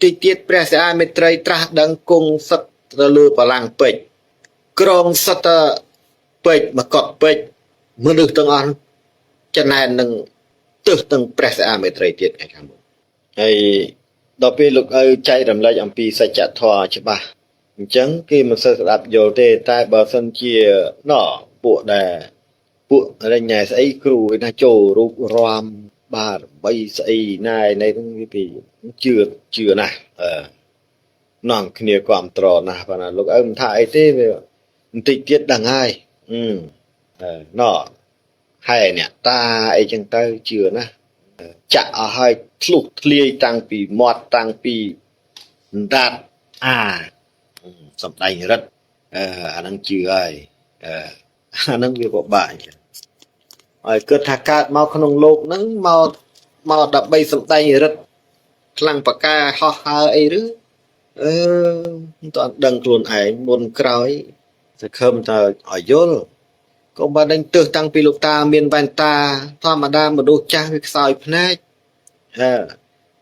តិចទៀតព្រះសិអាមេត្រីត្រាស់ដឹងគង់សឹកទៅលើបលាំងពេជ្រក្រងសឹកពេជ្រមកកត់ពេជ្រមនុស្សទាំងអស់ចំណែននឹងទឹះទាំងព្រះសិអាមេត្រីទៀតថ្ងៃខាងមុខហើយដល់ពេលលោកឪចែករំលែកអំពីសច្ចធម៌ច្បាស់អញ្ចឹងគេមិនសូវស្ដាប់យល់ទេតែបើសិនជាពួករញ៉ែស្អីគ្រូឯណាចូលរូបរាំបាទបីស្អីណែនេះវាពីជឿណាស់នាំគ្នាគ្រប់ត្រណាស់ប៉ុន្តែលោកឪមិនថាអីទេវាបន្តិចទៀតដឹងហើយហែអ្នកតាអីចឹងទៅជឿណាស់ចាក់អស់ហើយធ្លុះធ្លាយតាំងពីមាត់តាំងពីដាត់សំដែងរិទ្ធអានឹងជឿហើយអានឹងវាពិបាកចឹងហើយគិតថាកើតមកក្នុងโลกហ្នឹងមកដើម្បីសំដែងរិទ្ធខ្លាំងបកាហោះហើរអីឬមិនទាន់ដឹងខ្លួនឯងមុនក្រោយសង្ឃឹមតែឲ្យយល់ក៏បានដឹងទើសតាំងពីលោកតាមានវ៉ែនតាធម្មតាមនុស្សចាស់វាខ្សោយភ្នែក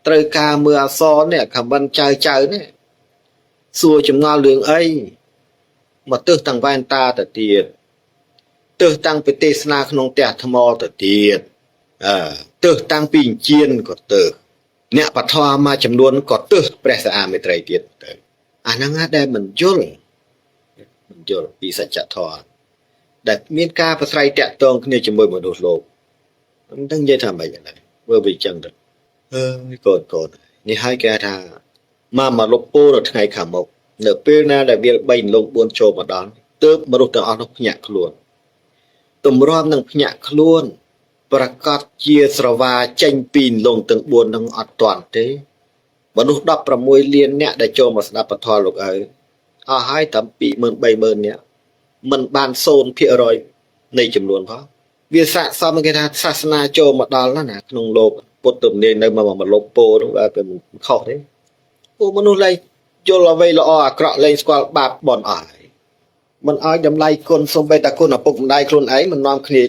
ត្រូវការមើលអសរនេះខមមិនចៅនេះសួរចម្ងល់រឿងអីមកទើសតាំងវ៉ែនតាទៅទៀតទើសតាំងពីទេសនាក្នុងផ្ទះថ្មទៅទៀតទើសតាំងពីអញ្ជៀនក៏ទើសអ្នកបឋមមួយចំនួនក៏ទើសព្រះសិអាមេត្រីទៀតទៅអាហ្នឹងដែលមិនយល់ពីសច្ចធម៌ដែលមានការប្រស្រ័យតាក់ទងគ្នាជាមួយមនុស្សលោកមិនដឹងនិយាយថាម៉េចដែរធ្វើវាចឹងទៅកូននេះហើយគេថាមកលុបពោនៅថ្ងៃខាងមុខនៅពេលណាដែលវា3លោក4ចូលមកដល់ទើបមនុស្សទាំងអស់នោះភ្ញាក់ខ្លួនទម្រាំនឹងភ្ញាក់ខ្លួនប្រកាសជាស្រវាចេញពីលងទាំង4នឹងអត់ទាន់ទេមនុស្ស16លានអ្នកដែលចូលមកស្ដាប់ពធលោកឪអស់ហើយតាំងពី 23000 នាក់មិនបាន 0% នៃចំនួនផងវាស័ក្តិសមគេថាសាសនាចូលមកដល់ណាក្នុងលោកពុទ្ធទំនាយនៅមកលុបពោនោះវាមិនខុសទេពួកមនុស្សលែងយល់អ្វីល្អអាក្រក់លែងស្គាល់បាបបន់អស់ហើយមិនឲ្យតម្លៃគុណសូម្បីតែគុណឪពុកម្ដាយខ្លួនឯងមិននាំគ្នា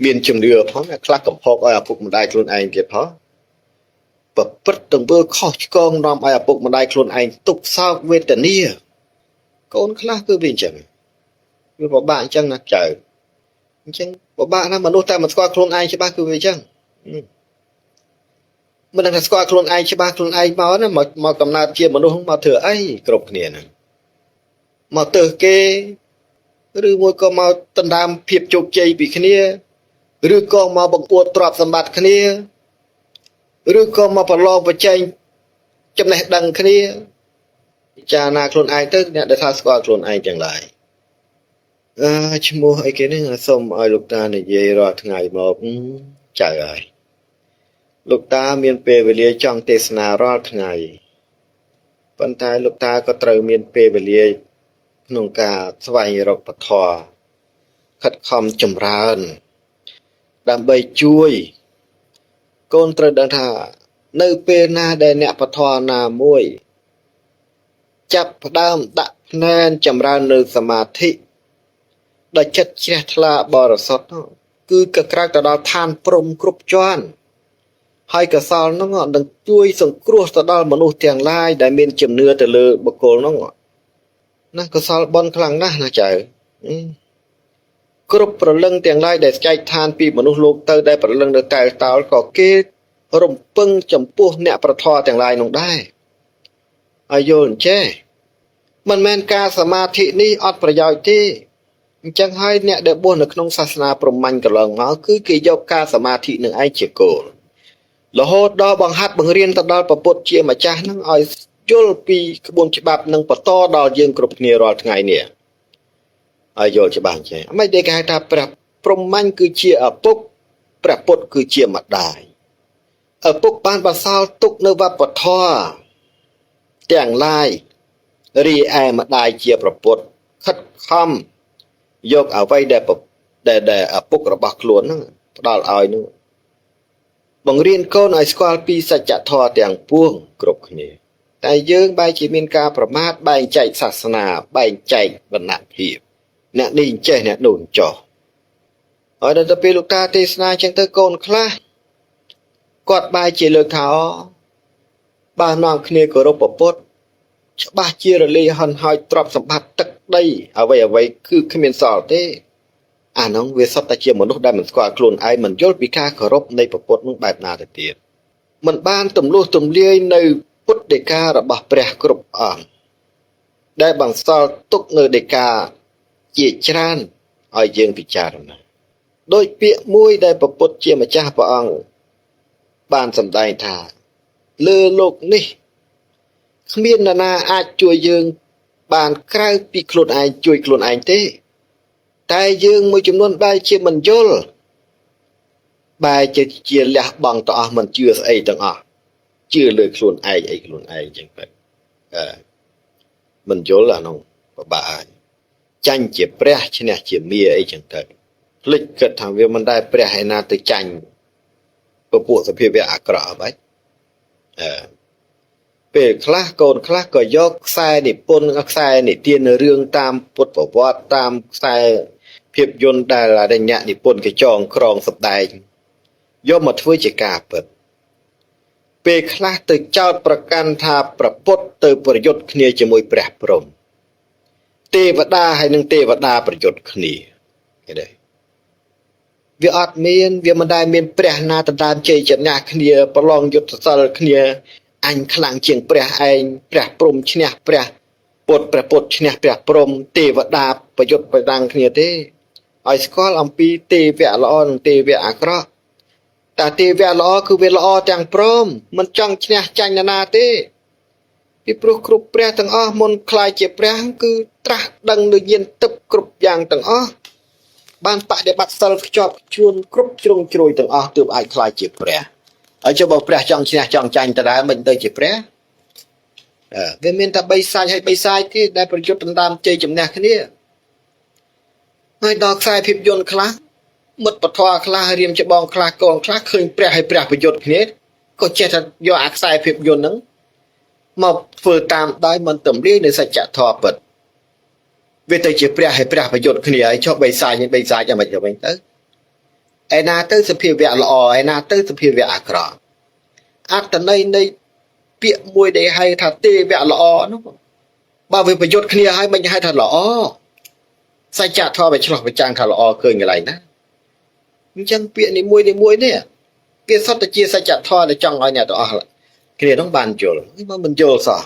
មានជំនឿផងខ្លះកំហុសឲ្យឪពុកម្ដាយខ្លួនឯងទៀតផងប្រព្រឹត្តទង្វើខុសឆ្គងនាំឲ្យឪពុកម្ដាយខ្លួនឯងទុក្ខសោកវេទនាកូនខ្លះគឺវាអញ្ចឹងវាពិបាកអញ្ចឹងណាចៅអញ្ចឹងពិបាកណាមនុស្សតែមិនស្គាល់ខ្លួនឯងច្បាស់គឺវាអញ្ចឹងមិនដឹងថាស្គាល់ខ្លួនឯងច្បាស់ខ្លួនឯងមកណាមកកំណើតជាមនុស្សមកធ្វើអីគ្រប់គ្នាហ្នឹងមកទើសគេឬមួយក៏មកដណ្ដើមភាពជោគជ័យពីគ្នាឬក៏មកបង្អួតទ្រព្យសម្បត្តិគ្នាឬក៏មកប្រឡងប្រជែងចំណេះដឹងគ្នាពិចារណាខ្លួនឯងទៅអ្នកដែលថាស្គាល់ខ្លួនឯងទាំងឡាយឈ្មោះអីគេនេះសូមឲ្យលោកតានិយាយរាល់ថ្ងៃមកចៅហើយលោកតាមានពេលវេលាចង់ទេសនារាល់ថ្ងៃប៉ុន្តែលោកតាក៏ត្រូវមានពេលវេលាក្នុងការស្វែងរកពធខិតខំចម្រើនដើម្បីជួយកូនត្រូវដឹងថានៅពេលណាដែលអ្នកពធណាមួយចាប់ផ្ដើមដាក់ភ្នែនចម្រើននៅសមាធិដោយចិត្តជ្រះថ្លាបរិសុទ្ធគឺក៏ក្រៅទៅដល់ឋានព្រំគ្រប់ជាន់ហើយកសលនោះនឹងជួយសង្គ្រោះទៅដល់មនុស្សទាំងឡាយដែលមានជំនឿទៅលើបុគ្គលនោះណាកសលបនខ្លាំងណាស់ណាចៅគ្រប់ប្រលឹងទាំងឡាយដែលចែកឋានពីមនុស្សលោកទៅដែលប្រលឹងនៅតែតោលក៏គេរំពឹងចំពោះអ្នកប្រធរទាំងឡាយនោះដែរឲ្យយល់អញ្ចេះមិនមែនការសមាធិនេះអត់ប្រយោជន៍ទេអញ្ចឹងហើយអ្នកដែលបួសនៅក្នុងសាសនាព្រហ្មញ្ញកន្លងមកគឺគេយកការសមាធិនឹងឯងជាគោលរហូតដល់បង្ហាត់បង្រៀនទៅដល់ពុទ្ធជាម្ចាស់នឹងឲ្យយល់ពីក្បួនច្បាប់នឹងបន្តដល់យើងគ្រប់គ្នារាល់ថ្ងៃនេះឲ្យយល់ច្បាស់ចេះមិនដែលគេហៅថាព្រះព្រហ្មញ្ញគឺជាឪពុកព្រះពុទ្ធគឺជាម្ដាយឪពុកបានបន្សល់ទុកនៅវប្បធម៌ទាំងឡាយរីឯម្ដាយជាព្រះពុទ្ធខិតខំយកអ្វីដែលឪពុករបស់ខ្លួនហ្នឹងផ្ដល់ឲ្យនោះបង្រៀនកូនឲ្យស្គាល់ពីសច្ចធម៌ទាំងពួងគ្រប់គ្នាតែយើងបែរជាមានការប្រមាថបែងចែកសាសនាបែងចែកវណ្ណៈភាពអ្នកនេះចេះអ្នកនោះចោះហើយដល់ទៅពេលលោកតាទេសនាចឹងទៅកូនខ្លះគាត់បែរជាលើកថា បាននាំគ្នាគោរពព្រះពុទ្ធច្បាស់ជារលាយហន់ហើយទ្រព្យសម្បត្តិទឹកដីអ្វីគឺគ្មានសល់ទេអានោះវាសុទ្ធតែជាមនុស្សដែលមិនស្គាល់ខ្លួនឯងមិនយល់ពីការគោរពនៃព្រះពុទ្ធនោះបែបណាទៅទៀតមិនបានទម្លុះទម្លាយនៅពុទ្ធដីការបស់ព្រះគ្រប់អង្គដែលបន្សល់ទុកនៅដីកាជាច្រើនឲ្យយើងពិចារណាដោយពាក្យមួយដែលព្រះពុទ្ធជាម្ចាស់ព្រះអង្គបានសម្ដែងថាលើលោកនេះគ្មាននរណាអាចជួយយើងបានក្រៅពីខ្លួនឯងជួយខ្លួនឯងទេតែយើងមួយចំនួនបែរជាមិនយល់បែរជាលះបង់ទៅអស់មិនជឿស្អីទាំងអស់ជឿលើខ្លួនឯងអីខ្លួនឯងចឹងទៅមិនយល់អានោះពិបាកហើយចាញ់ជាព្រះឈ្នះជាមាអីចឹងទៅភ្លេចគិតថាវាមិនដែលព្រះឯណាទៅចាញ់ពពួកសភាវៈអាក្រក់បាច់ពេលខ្លះកូនខ្លះក៏យកខ្សែនិពន្ធខ្សែនិទានរឿងតាមពុទ្ធប្រវត្តិតាមខ្សែភាពយន្តដែលអរិញ្ញនិពន្ធគេចងក្រងសម្ដែងយកមកធ្វើជាការពិតពេលខ្លះទៅចោទប្រកាន់ថាប្រពុតទៅប្រយុទ្ធគ្នាជាមួយព្រះព្រហ្មទេវតាហើយនឹងទេវតាប្រយុទ្ធគ្នាឃើញទេវាអត់មានវាមិនដែលមានព្រះណាដណ្ដើមជ័យជំនះគ្នាប្រឡងយុទ្ធសិលគ្នាអញខ្លាំងជាងព្រះឯងព្រះព្រំឈ្នះព្រះពុទ្ធឈ្នះព្រះព្រំទេវតាប្រយុទ្ធប្រដាំងគ្នាទេឲ្យស្គាល់អំពីទេវៈល្អនិងទេវៈអាក្រក់តែទេវៈល្អគឺវាល្អទាំងព្រមមិនចង់ឈ្នះចាញ់នរណាទេពីព្រោះគ្រប់ព្រះទាំងអស់មុនខ្លាយជាព្រះគឺត្រាស់ដឹងនូវញាណទឹកគ្រប់យ៉ាងទាំងអស់បានបដិបត្តិសិលខ្ជាប់ខ្ជួនគ្រប់ជ្រុងជ្រោយទាំងអស់ទើបអាចខ្លាយជាព្រះហើយចុះបើព្រះចង់ឈ្នះចង់ចាញ់តើមិនទៅជាព្រះវាមានតែ3សាច់ហើយ3សាច់ទេដែលប្រយុទ្ធដណ្ដើមជ័យជំនះគ្នាហើយដល់ខ្សែភាពយន្តខ្លះមិត្តពធខ្លះរៀមច្បងខ្លះកងខ្លះឃើញព្រះហើយព្រះប្រយុទ្ធគ្នាក៏ចេះតែយកអាខ្សែភាពយន្តហ្នឹងមកធ្វើតាមដោយមិនទំលាយនៅសច្ចធម៌ពិតវាទៅជាព្រះហើយព្រះប្រយុទ្ធគ្នាហើយចុះ3សាច់ហើយ3សាច់យ៉ាងម៉េចទៅវិញទៅឯណាទៅសភាវៈល្អឯណាទៅសភាវៈអាក្រក់អត្តន័យនៃពាក្យមួយដែលហៅថាទេវៈល្អនោះបើវាប្រយុទ្ធគ្នាហើយមិនហៅថាល្អសច្ចធម៌វាឆ្លោះប្រចាំងថាល្អឃើញកន្លែងណាអញ្ចឹងពាក្យនីមួយនេះវាសុទ្ធតែជាសច្ចធម៌ដែលចង់ឲ្យអ្នកទាំងអស់គ្នានោះបានយល់បើមិនយល់សោះ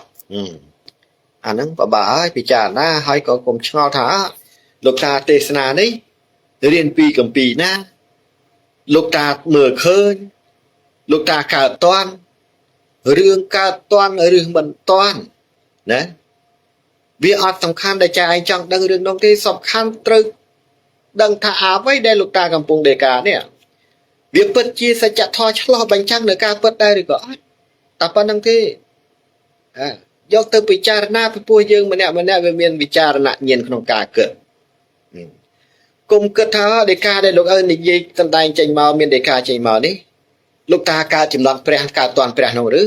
អាហ្នឹងបបាហើយពិចារណាហើយក៏កុំឆ្ងល់ថាលោកតាទេសនានេះរៀនពីគម្ពីរណាលោកតាមើលឃើញលោកតាកើតតន់រឿងកើតតន់ឬមិនតន់ណាវាអត់សំខាន់ដែលចាឯងចង់ដឹងរឿងនោះទេសំខាន់ត្រូវដឹងថាអ្វីដែលលោកតាកំពុងដេកានេះវាពិតជាសច្ចធម៌ឆ្លោះបញ្ចាំងនៅការពិតដែរឬក៏អត់តែប៉ុណ្្នឹងទេយកទៅពិចារណាពីព្រោះយើងម្នាក់វាមានវិចារណញ្ញាណក្នុងការគិតគុំគិតថាដេកាដែលលោកឪនិយាយសម្ដែងចេញមកមានដេកាចេញមកនេះលោកតាកើតចំណត់ព្រះកើតតាន់ព្រះនោះឬ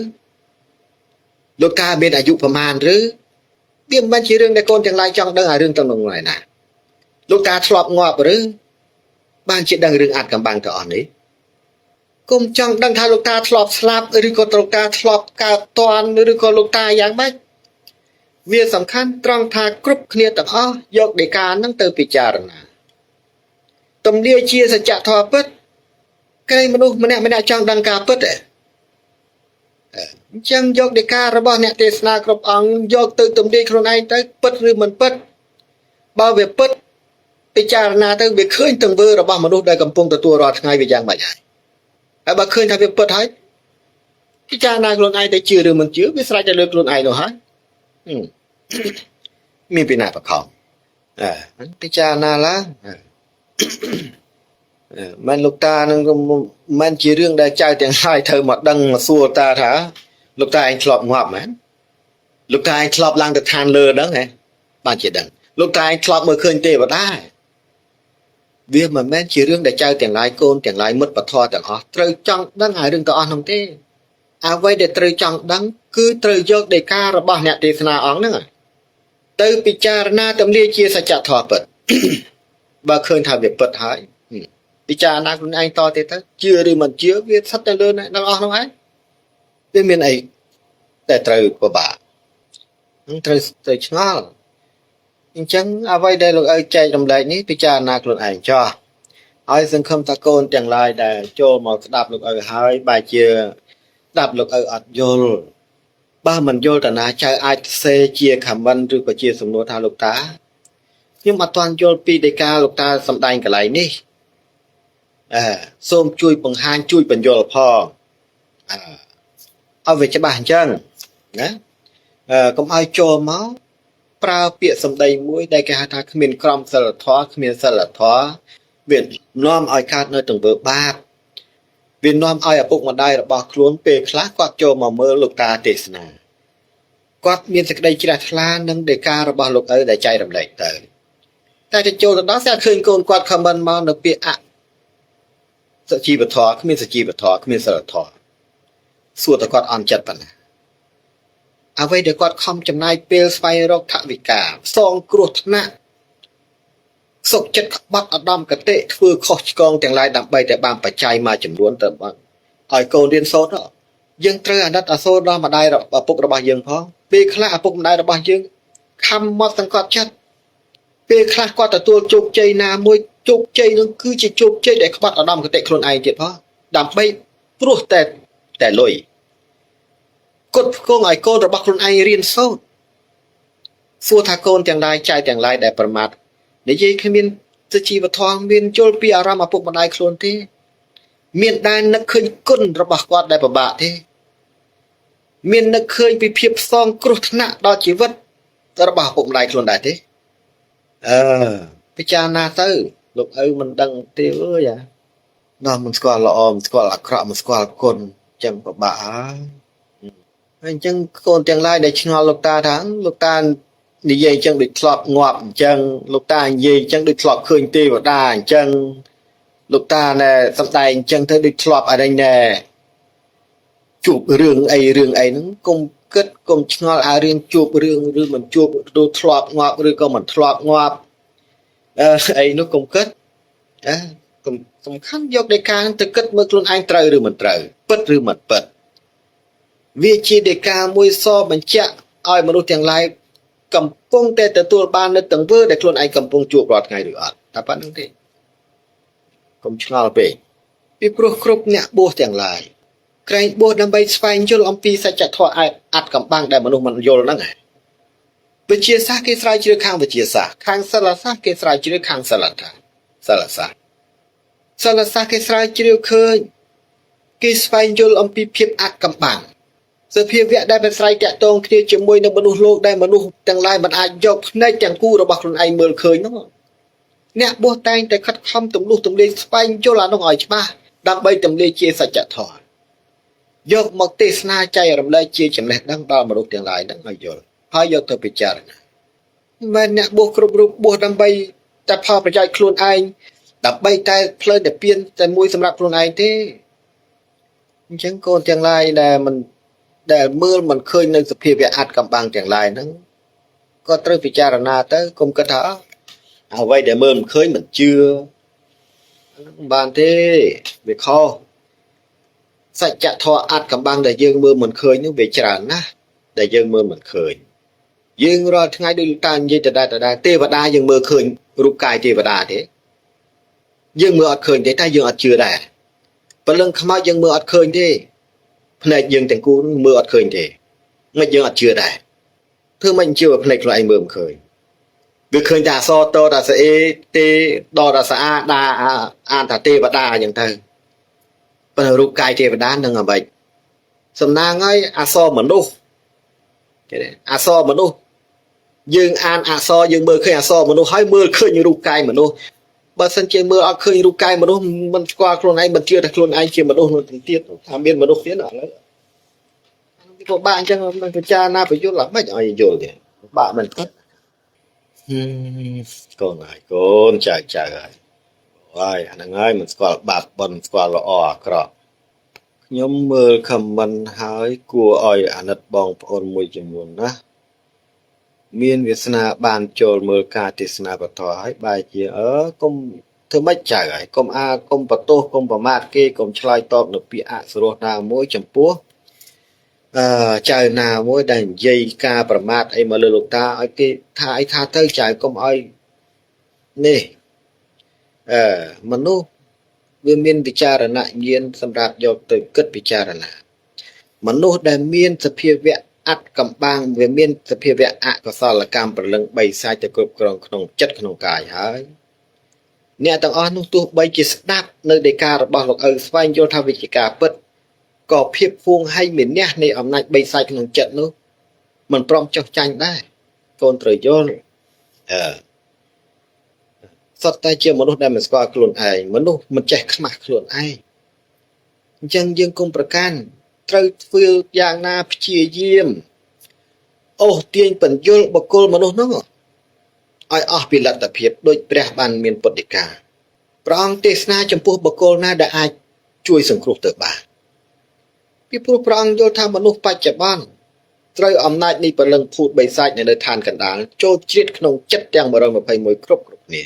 លោកតាមានអាយុប្រមាណឬវាមិនជារឿងដែលកូនទាំងឡាយចង់ដឹងអារឿងទាំងនោះឡើយណាលោកតាធ្លាប់ងាប់ឬបានជាដឹងរឿងអាចកំបាំងទៅអស់នេះគុំចង់ដឹងថាលោកតាធ្លាប់ស្លាប់ឬក៏លោកតាធ្លាប់កើតតន់ឬក៏លោកតាយ៉ាងម៉េចវាសំខាន់ត្រង់ថាគ្រប់គ្នាទាំងអស់យកដេកាហ្នឹងទៅពិចារណាទំលាយជាសច្ចធម៌ពិតក្រែងមនុស្សម្នាក់ចង់ដឹងការពិតអញ្ចឹងយកដេការបស់អ្នកទេសនាគ្រប់អង្គយកទៅទំលាយខ្លួនឯងទៅពិតឬមិនពិតបើវាពិតពិចារណាទៅវាឃើញទង្វើរបស់មនុស្សដែលកំពុងទទួលរាល់ថ្ងៃវាយ៉ាងម៉េចហើយបើឃើញថាវាពិតហើយពិចារណាខ្លួនឯងទៅជឿឬមិនជឿវាស្រេចតែលើខ្លួនឯងនោះហើយមានពីណាបខំពិចារណាឡើងមិនលោកតានឹងមិនជារឿងដែលចៅទាំងឡាយត្រូវមកដឹងមកសួរតាថាលោកតាឯងធ្លាប់ងាប់មែនលោកតាឯងធ្លាប់ឡើងទៅឋានលើហ្នឹងហ៎បានជាដឹងលោកតាឯងធ្លាប់មើលឃើញទេវតាវាមិនមែនជារឿងដែលចៅទាំងឡាយកូនទាំងឡាយមិត្តពធទាំងអស់ត្រូវចង់ដឹងហើយរឿងទាំងអស់នោះទេអ្វីដែលត្រូវចង់ដឹងគឺត្រូវយកដេការបស់អ្នកទេសនាអង្គហ្នឹងទៅពិចារណាទម្លាយជាសច្ចធម៌ពិតបើឃើញថាវាពិតហើយពិចារណាខ្លួនឯងតទៀតទៅជឿឬមិនជឿវាស្ថិតទៅលើអ្នកទាំងអស់នោះឯងវាមានអី តែត្រូវពិបាកត្រូវឆ្ងល់អញ្ចឹងអ្វីដែលលោកឪចែករំលែកនេះពិចារណាខ្លួនឯងចោះហើយសង្ឃឹមថាកូនទាំងឡាយដែលចូលមកស្ដាប់លោកឪហើយបែរជាស្ដាប់លោកឪអត់យល់បើមិនយល់តាណាចៅអាចសេជា comment ឬក៏ជាសំណួរថាលោកតាខ្ញុំអត់ទាន់យល់ពីដីកាលោកតាសំដែងកន្លែងនេះសូមជួយបង្ហាញជួយបញ្យល់ផងឲ្យវាច្បាស់អញ្ចឹងណាកុំឲ្យចូលមកប្រើពាក្យសម្ដីមួយដែលគេហៅថាគ្មានក្រមសីលធម៌គ្មានសិលធម៌វានាំឲ្យកើតនៅទង្វើបាបវានាំឲ្យឪពុកម្ដាយរបស់ខ្លួនពេលខ្លះគាត់ចូលមកមើលលោកតាទេសនាគាត់មានសេចក្តីជ្រះថ្លានឹងដីការបស់លោកឪដែលចែករំលែកទៅតែទៅចូលទៅដល់ស្អាតឃើញកូនគាត់ខមមិនមកនៅពាក្យសជីវធម៌គ្មានសជីវធម៌គ្មានសិលធម៌សួរតែគាត់អន់ចិត្តប៉ុណ្ណាអ្វីដែលគាត់ខំចំណាយពេលស្វែងរកថវិកាផ្សងគ្រោះថ្នាក់សុខចិត្តក្បត់ឧត្តមគតិធ្វើខុសឆ្គងទាំងឡាយដើម្បីតែបានបច្ច័យមួយចំនួនទៅឲ្យកូនរៀនសូត្រយើងត្រូវអាណិតអាសូរដល់ម្ដាយឪពុករបស់យើងផងពេលខ្លះឪពុកម្ដាយរបស់យើងខំមកសង្កត់ចិត្តពេលខ្លះគាត់ទទួលជោគជ័យណាមួយជោគជ័យនោះគឺជាជោគជ័យដែលក្បត់ឧត្តមគតិខ្លួនឯងទៀតផងដើម្បីព្រោះតែលុយគាត់ផ្គងឲ្យកូនរបស់ខ្លួនឯងរៀនសូត្រសួរថាកូនទាំងឡាយចៅទាំងឡាយដែលប្រមាថនិយាយគ្មានសុជីវធម៌មានយល់ពីអារម្មណ៍ឪពុកម្ដាយខ្លួនទេមានដែលនឹកឃើញគុណរបស់គាត់ដែលពិបាកទេមាននឹកឃើញពីភាពផ្សងគ្រោះថ្នាក់ដល់ជីវិតរបស់ឪពុកម្ដាយខ្លួនដែរទេពិចារណាទៅលោកឪមិនដឹងទេអើយដល់មិនស្គាល់ល្អមិនស្គាល់អាក្រក់មិនស្គាល់គុណចឹងពិបាកហើយអញ្ចឹងកូនទាំងឡាយដែលឆ្ងល់លោកតាថាលោកតានិយាយអញ្ចឹងដូចធ្លាប់ងាប់អញ្ចឹងលោកតានិយាយអញ្ចឹងដូចធ្លាប់ឃើញទេវតាអញ្ចឹងលោកតាណែសំដែងអញ្ចឹងទៅដូចធ្លាប់អីណែជួបរឿងអីហ្នឹងកុំគិតកុំឆ្ងល់រឿងជួបរឿងឬមិនជួបឬធ្លាប់ងាប់ឬក៏មិនធ្លាប់ងាប់អីនោះកុំគិតសំខាន់យកដីកាទៅគិតមើលខ្លួនឯងត្រូវឬមិនត្រូវពិតឬមិនពិតវាជាដីកាមួយសបញ្ជាក់ឲ្យមនុស្សទាំងឡាយកំពុងតែទទួលបាននៅទង្វើដែលខ្លួនឯងកំពុងជួបរាល់ថ្ងៃឬអត់តែប៉ុណ្្នឹងទេកុំឆ្ងល់ពេកពីព្រោះគ្រប់អ្នកបួសទាំងឡាយក្រែងបួសដើម្បីស្វែងយល់អំពីសច្ចធម៌អាត់កំបាំងដែលមនុស្សមិនយល់ហ្នឹងវិទ្យាសាស្ត្រគេស្រាវជ្រាវខាងវិទ្យាសាស្ត្រខាងសិលសាស្ត្រគេស្រាវជ្រាវខាងសិលសាស្ត្រសិលសាស្ត្រគេស្រាវជ្រាវឃើញគេស្វែងយល់អំពីភាពអាត់កំបាំងសភាវៈដែលเป็นស្រ័យតាក់ទងគ្នាជាមួយនឹងមនុស្សលោកដែលមនុស្សទាំងឡាយមិនអាចយកភ្នែកទាំងគូរបស់ខ្លួនឯងមើលឃើញនោះអ្នកបួសតែងតែខិតខំទម្លុះទម្លាយស្វែងយល់អានោះឲ្យច្បាស់ដើម្បីទម្លាយជាសច្ចធម៌យកមកទេសនាចែករំលែកជាចំណេះដឹងដល់មនុស្សទាំងឡាយហ្នឹងឲ្យយល់ហើយយកទៅពិចារណាមិនអ្នកបួសគ្រប់រូបបួសដើម្បីតែផលប្រយោជន៍ខ្លួនឯងដើម្បីតែផ្លូវតែពៀនតែមួយសម្រាប់ខ្លួនឯងទេអញ្ចឹងកូនទាំងឡាយដែលមើលមិនឃើញនៅសភាវៈអាត់កំបាំងទាំងឡាយហ្នឹងក៏ត្រូវពិចារណាទៅកុំគិតថាអ្វីដែលមើលមិនឃើញមិនជឿបានទេវាខុសសច្ចធម៌អាត់កំបាំងដែលយើងមើលមិនឃើញនោះវាច្រើនណាស់ដែលយើងមើលមិនឃើញយើងរាល់ថ្ងៃដូចលោកតានិយាយដដែលទេវតាយើងមើលឃើញរូបកាយទេវតាទេយើងមើលអត់ឃើញទេតែយើងអត់ជឿដែរព្រលឹងខ្មោចយើងមើលអត់ឃើញទេភ្នែកយើងទាំងគូមើលអត់ឃើញទេមិនយើងអត់ជឿដែរធ្វើមិនជឿភ្នែកខ្លួនឯងមើលមិនឃើញវាឃើញតែអសតតាស្អេទេដល់តាស្អាដាអានថាទេវតាអញ្ចឹងទៅប៉ុន្តែរូបកាយទេវតានឹងអ្វីសំណាងហើយអសមនុស្សគេអសមនុស្សយើងអានអសយើងមើលឃើញអសមនុស្សហើយមើលឃើញរូបកាយមនុស្សបើសិនជាមើលអត់ឃើញរូបកាយមនុស្សមិនស្គាល់ខ្លួនឯងមិនជឿថាខ្លួនឯងជាមនុស្សនោះទៀតថាមានមនុស្សទៀតឥឡូវពិបាកអញ្ចឹងមិនពិចារណាបញ្យល់ឡើងមិនឲ្យយល់ទេពិបាកមិនគិតកូនហើយកូនចៅហើយអាហ្នឹងហើយមិនស្គាល់បាបបុណ្យស្គាល់ល្អអាក្រក់ខ្ញុំមើលខមមិនហើយគួរឲ្យអាណិតបងប្អូនមួយចំនួនណាមានវាសនាបានចូលមើលការទេសនាបទហើយបែរជាកុំធ្វើម៉េចចៅហើយកុំកុំបន្ទោសកុំប្រមាថគេកុំឆ្លើយតបនៅពាក្យអសុរោះណាមួយចំពោះ ចៅណាមួយដែលនិយាយការប្រមាថអីមកលើលោកតាឲ្យគេថាអីថាទៅចៅកុំឲ្យនេះអឺមនុស្សវាមានវិចារណញ្ញាណសម្រាប់យកទៅគិតពិចារណាមនុស្សដែលមានសភាវៈអត្តកំបាំងវាមានសភាវៈអកុសលកម្មប្រលឹង3សាច់ទៅគ្រប់គ្រងក្នុងចិត្តក្នុងកាយហើយអ្នកទាំងអស់នោះទោះបីជាស្ដាប់នៅដីការបស់លោកឪស្វែងយល់ថាវិជាការពិតក៏ភាពហ្វួងហែងមានះនៃអំណាច3សាច់ក្នុងចិត្តនោះមិនព្រមចុះចាញ់ដែរកូនត្រូវយល់សុទ្ធតែជាមនុស្សដែលមិនស្គាល់ខ្លួនឯងមនុស្សមិនចេះខ្មាស់ខ្លួនឯងអញ្ចឹងយើងកុំប្រកាន់ត្រូវធ្វើយ៉ាងណាព្យាយាមអូសទាញបញ្យលបុគ្គលមនុស្សនោះឲ្យអស់ពីលទ្ធភាពដូចព្រះបានមានពុទ្ធិកាព្រះអង្គទេសនាចំពោះបុគ្គលណាដែលអាចជួយសង្គ្រោះទៅបានពីព្រោះព្រះអង្គយល់ថាមនុស្សបច្ចុប្បន្នត្រូវអំណាចនៃព្រលឹងភូត3សាច់នៅឋានកណ្ដាលចូលជ្រៀតក្នុងចិត្តទាំង121គ្រប់គ្នា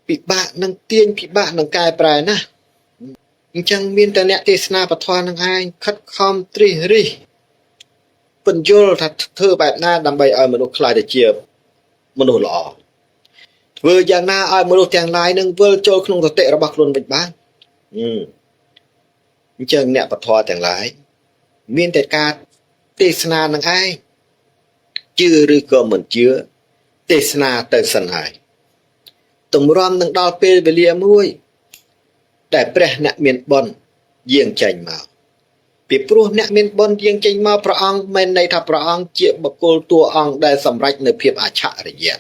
ពិបាកនឹងទាញពិបាកនឹងកែប្រែណាអញ្ចឹងមានតែអ្នកទេសនាពធនឹងឯងខិតខំត្រិះរិះពន្យល់ថាធ្វើបែបណាដើម្បីឲ្យមនុស្សខ្លាចទៅជាមនុស្សល្អធ្វើយ៉ាងណាឲ្យមនុស្សទាំងឡាយនឹងវិលចូលក្នុងសតិរបស់ខ្លួនវិញបានអញ្ចឹងអ្នកពធទាំងឡាយមានតែការទេសនានឹងឯងជឿឬក៏មិនជឿទេសនាទៅសិនហើយទម្រាំនឹងដល់ពេលវេលាមួយដែលព្រះអ្នកមានបុណ្យយាងចេញមកពីព្រោះអ្នកមានបុណ្យយាងចេញមកព្រះអង្គមិនន័យថាព្រះអង្គជាបុគ្គលតួអង្គដែលសម្រេចនៅភាពអច្ឆរិយៈ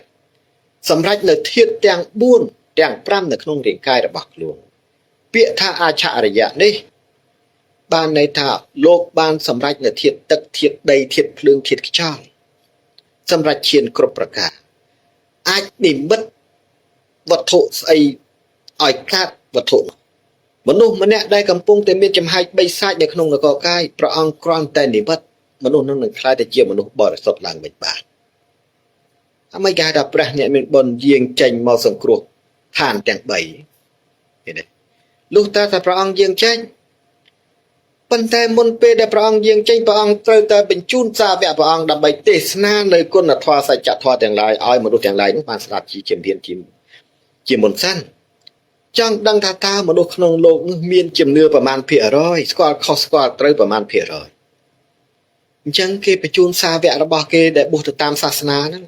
សម្រេចនៅធាតុទាំង4ទាំង5នៅក្នុងរាងកាយរបស់ខ្លួនពាក្យថាអច្ឆរិយៈនេះបានន័យថាលោកបានសម្រេចនៅធាតុទឹកធាតុដីធាតុភ្លើងធាតុខ្យល់សម្រេចឈានគ្រប់ប្រការអាចនិមិត្តវត្ថុស្អីឲ្យកើតវត្ថុមនុស្សម្នាក់ដែលកំពុងតែមានចំហាយ3សាច់នៅក្នុងនគរកាយព្រះអង្គគ្រាន់តែនិមិត្តមនុស្សនោះនឹងខ្លាចទៅជាមនុស្សបរិសុទ្ធឡើងវិញបានអ្មេចគេហៅថាព្រះអ្នកមានបុណ្យយាងចេញមកសង្គ្រោះឋានទាំង3ឃើញទេលុះតើព្រះអង្គយាងចេញប៉ុន្តែមុនពេលដែលព្រះអង្គយាងចេញព្រះអង្គត្រូវតែបញ្ជូនសាវកព្រះអង្គដើម្បីទេសនានៅគុណធម៌សច្ចធម៌ទាំងឡាយឲ្យមនុស្សទាំងឡាយនោះបានស្ដាប់ជាមានជាមុនសិនចង់ដឹងថាតើមនុស្សក្នុងលោកនេះមានជំនឿប្រមាណភាគរយស្គាល់ខុសស្គាល់ត្រូវប្រមាណភាគរយអញ្ចឹងគេបញ្ជូនសាវករបស់គេដែលបុះទៅតាមសាសនាហ្នឹង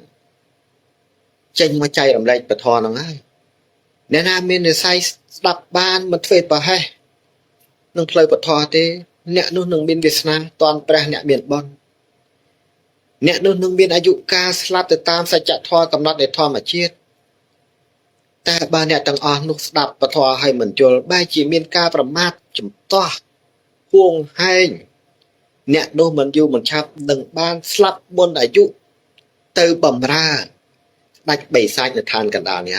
ចេញមកចែករំលែកពធហ្នឹងហើយអ្នកណាមាននិស្ស័យស្ដាប់បានមិនធ្វើប្រហែសនឹងផ្លូវពធទេអ្នកនោះនឹងមានវាសនាតនព្រះអ្នកមានបុណ្យអ្នកនោះនឹងមានអាយុកាលស្លាប់ទៅតាមសច្ចធម៌កំណត់នៃធម្មជាតិតែបើអ្នកទាំងអស់នោះស្ដាប់ពធឲ្យមិនយល់បែរជាមានការប្រមាថចំទាស់ហួងហែងអ្នកនោះមិនយូរមិនឆាប់នឹងបានស្លាប់មុនអាយុទៅបំរើដាច់3សាច់នៅឋានកណ្ដាលនេះ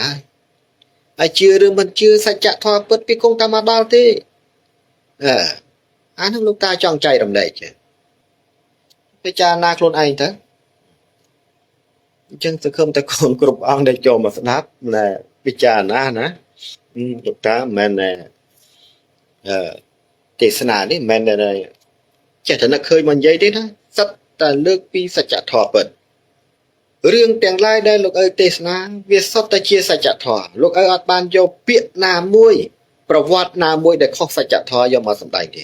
ហើយជឿឬមិនជឿសច្ចធម៌ពិតពីគង់តែមកដល់ទេអានោះលោកតាចង់ចែករំលែកចេះពិចារណាខ្លួនឯងទៅអញ្ចឹងសង្ឃឹមតែកូនគ្រប់អង្គដែលចូលមកស្ដាប់ណែពិចារណាណាលោកតាមិនមែនទេសនានេះមិនមែនចេះតែនឹកឃើញមកនិយាយទេណាសិតតែលើកពីសច្ចធម៌ពិតរឿងទាំងឡាយដែលលោកឪទេសនាវាសុទ្ធតែជាសច្ចធម៌លោកឪអត់បានយកពាក្យណាមួយប្រវត្តិណាមួយដែលខុសសច្ចធម៌យកមកសម្ដែងទេ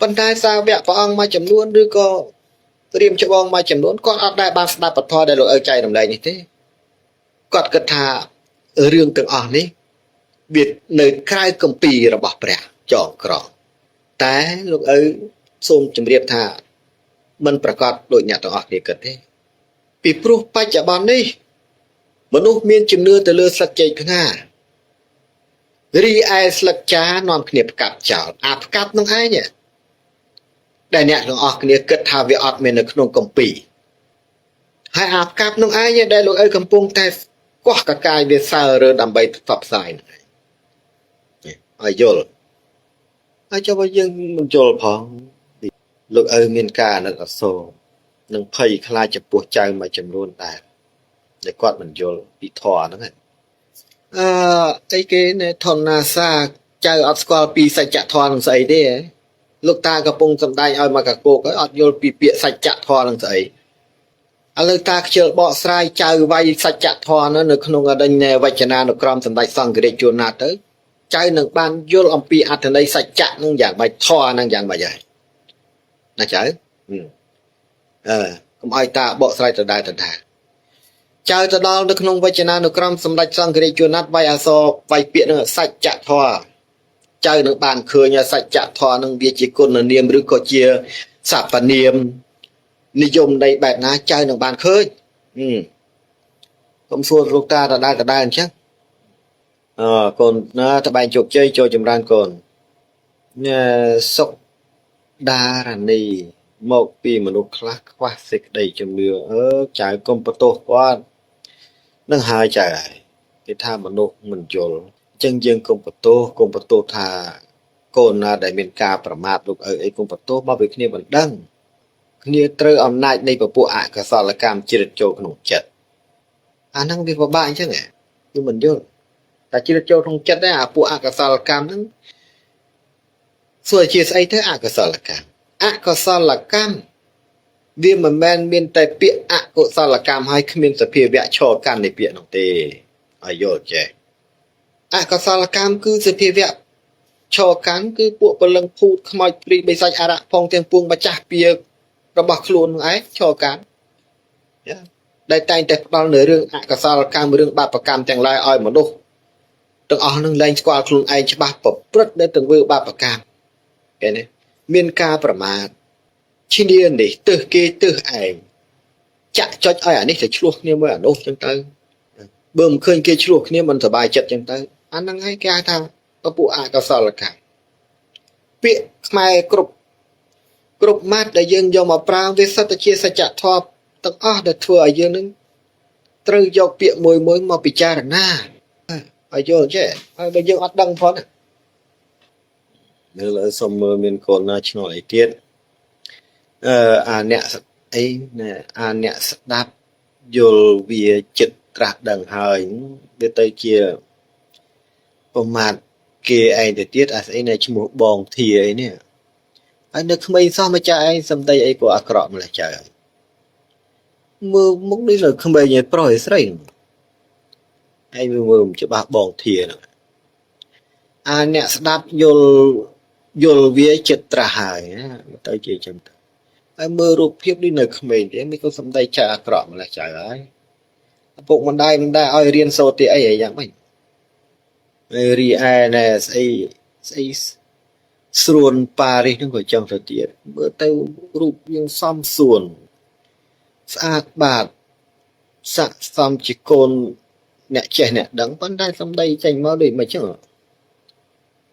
ប៉ុន្តែសាវកព្រះអង្គមួយចំនួនឬក៏ត្រៀមច្បងមួយចំនួនគាត់អត់ដែលបានស្ដាប់ពធដែលលោកឪចែករំលែកនេះទេគាត់គិតថារឿងទាំងអស់នេះវានៅក្រៅគម្ពីររបស់ព្រះចងក្រងតែលោកឪសូមជម្រាបថាមិនប្រកាសដូចអ្នកទាំងអស់គ្នាគិតទេពីព្រោះបច្ចុប្បន្ននេះមនុស្សមានជំនឿទៅលើស្លឹកចេកផ្ងារីឯស្លឹកចានាំគ្នាផ្កាប់ចោលអាផ្កាប់នឹងឯងដែលអ្នកទាំងអស់គ្នាគិតថាវាអត់មាននៅក្នុងគម្ពីរហើយអាផ្កាប់នឹងឯងដែលលោកឪកំពុងតែកោះកកាយវាសើរើដើម្បីផ្សព្វផ្សាយហ្នឹងឲ្យយល់ហើយចុះបើយើងមិនយល់ផងលោកឪមានការអាណិតអាសូរនឹងភ័យខ្លាចចំពោះចៅមួយចំនួនដែរដែលគាត់មិនយល់ពីធម៌ហ្នឹងអីគេណែធនណាសាចៅអត់ស្គាល់ពីសច្ចធម៌នឹងស្អីទេ លោកតាកំពុងសម្ដែងឲ្យមកកកោកអត់យល់ពីពាក្យសច្ចធម៌នឹងស្អីឥឡូវតាខ្ជិលបកស្រាយចៅវាយសច្ចធម៌នៅក្នុងអរិញវចនានុក្រមសម្ដេចសង្ឃរាជជួនណាទៅចៅនឹងបានយល់អំពីអត្ថន័យសច្ចៈនឹងយ៉ាងម៉េចធម៌នឹងយ៉ាងម៉េចហើយណាចៅកុំឲ្យតាបកស្រាយដដែលចៅទៅដល់នៅក្នុងវចនានុក្រមសម្ដេចសង្ឃរាជជួនណាត់វាយអក្សរវាយពាក្យនឹងសច្ចធម៌ចៅនឹងបានឃើញសច្ចធម៌នឹងវាជាគុណនាមឬក៏ជាសព្វនាមនិយមនៃបែបណាចៅនឹងបានឃើញកុំសួរលោកតាដដែលអញ្ចឹងកូនណាត្បែងជោគជ័យចូលចម្រើនកូនសុខដារនីមកពីមនុស្សខ្លះខ្វះសេចក្តីជំនឿចៅកុំបន្ទោសគាត់នឹងហើយចៅហើយគេថាមនុស្សមិនយល់អញ្ចឹងយើងកុំបន្ទោសថាកូនណាដែលមានការប្រមាថលោកឪអីកុំបន្ទោសមកពីគ្នាមិនដឹងគ្នាត្រូវអំណាចនៃពពួកអកុសលកម្មជ្រិតចូលក្នុងចិត្តអាហ្នឹងវាពិបាកអញ្ចឹងគឺមិនយល់តែជ្រិតចូលក្នុងចិត្តដែរអាពួកអកុសលកម្មហ្នឹងសួរជាស្អីទៅអកុសលកម្មវាមិនមែនមានតែពាក្យអកុសលកម្មហើយគ្មានសភាវៈឈរកាន់នៃពាក្យនោះទេឲ្យយល់ចេះអកុសលកម្មគឺសភាវៈឈរកាន់គឺពួកពលឹងភូតខ្មោចព្រីបិសាចអរៈផងទាំងពួងម្ចាស់ពីរបស់ខ្លួននឹងឯងឈរកាន់ដែលតែងតែផ្ដល់នៅរឿងអកុសលកម្មរឿងបាបកម្មទាំងឡាយឲ្យមនុស្សទាំងអស់នឹងលែងស្គាល់ខ្លួនឯងច្បាស់ប្រព្រឹត្តដែលទាំងធ្វើបាបកម្មគេនេះមានការប្រមាថឈ្នានេះទឹះគេទឹះឯងចាក់ចុចឲ្យអានេះទៅឆ្លោះគ្នាមើលអានោះចឹងទៅបើមិនឃើញគេឆ្លោះគ្នាមិនសប្បាយចិត្តចឹងទៅអាហ្នឹងហើយគេហៅថាពួកអកុសលកម្មពាក្យខ្មែរគ្រប់ម៉ាត់ដែលយើងយកមកប្រើវាសិតតែជាសច្ចធម៌ទាំងអស់ដែលធ្វើឲ្យយើងនឹងត្រូវយកពាក្យមួយមកពិចារណាឲ្យយល់ចេះហើយបើយើងអត់ដឹងផងនៅលើសុំមើលមានកូនណាឆ្ងល់អីទៀតអាអ្នកអីណែអាអ្នកស្ដាប់យល់វាចិត្តត្រាស់ដឹងហើយវាទៅជាប្រមាថគេឯងទៅទៀតអាស្អីនៅឈ្មោះបងធាអីនេះហើយនៅក្មេងសោះមកចាឯងសំដីអីក៏អាក្រក់ម្លេះចៅមើលមុខនេះលើក្មេងឯប្រុសឯស្រីឯងមើលមិនច្បាស់បងធាហ្នឹងអាអ្នកស្ដាប់យល់វាចិត្តត្រាស់ហើយទៅជាចឹងទៅហើយមើលរូបភាពនេះនៅក្មេងទេមិនក៏សំដីចាអាក្រក់ម្លេះចៅហើយឪពុកម្ដាយមិនដែរឲ្យរៀនសូត្រទីអីយ៉ាងម៉េចរីឯណែស្អីស្រួនប៉ារីសហ្នឹងក៏ចឹងទៅទៀតមើលទៅរូបយើងសំសួនស្អាតបាតស័ក្តិសមជាកូនអ្នកចេះអ្នកដឹងប៉ុន្តែសំដីចេញមកដូចមិនចឹង